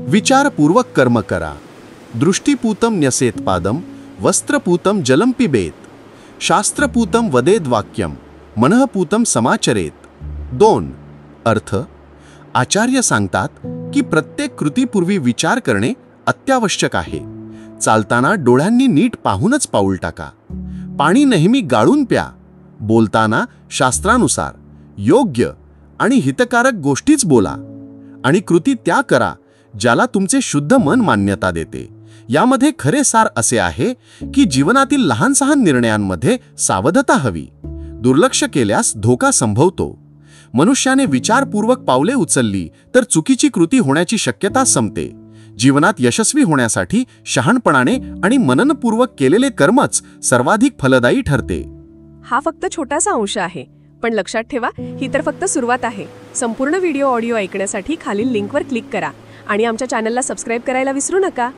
विचारपूर्वक कर्म करा. दृष्टीपूतं न्यसेत पादम, वस्त्रपूतं जलम पिबेत, शास्त्रपूतं वदेद वाक्यम, मनःपूतं समाचरेत. 2. अर्थ. आचार्य सांगतात की प्रत्येक कृतीपूर्वी विचार करणे अत्यावश्यक आहे. चालताना डोळ्यांनी नीट पाहूनच पाऊल टाका. पाणी नेहमी गाळून प्या. बोलताना शास्त्रानुसार योग्य आणि हितकारक गोष्टीच बोला. आणि कृती त्या करा ज्याला तुमचे शुद्ध मन मान्यता देते. यामध्ये खरे सार असे आहे की जीवनातील लहान सहान निर्णयांमध्ये सावधता हवी. दुर्लक्ष केल्यास धोका संभवतो. मनुष्याने विचारपूर्वक पावले उचलली तर चुकीची कृती होण्याची शक्यता संपते. जीवनात यशस्वी होण्यासाठी शहाणपणाने आणि मननपूर्वक केलेले कर्मच सर्वाधिक फलदायी ठरते. हा फक्त छोटासा अंश आहे, पण लक्षात ठेवा, ही तर फक्त सुरुवात आहे. संपूर्ण व्हिडिओ ऑडिओ ऐकण्यासाठी खालील लिंकवर क्लिक करा आणि आमच्या चॅनलला सबस्क्राईब करायला विसरू नका.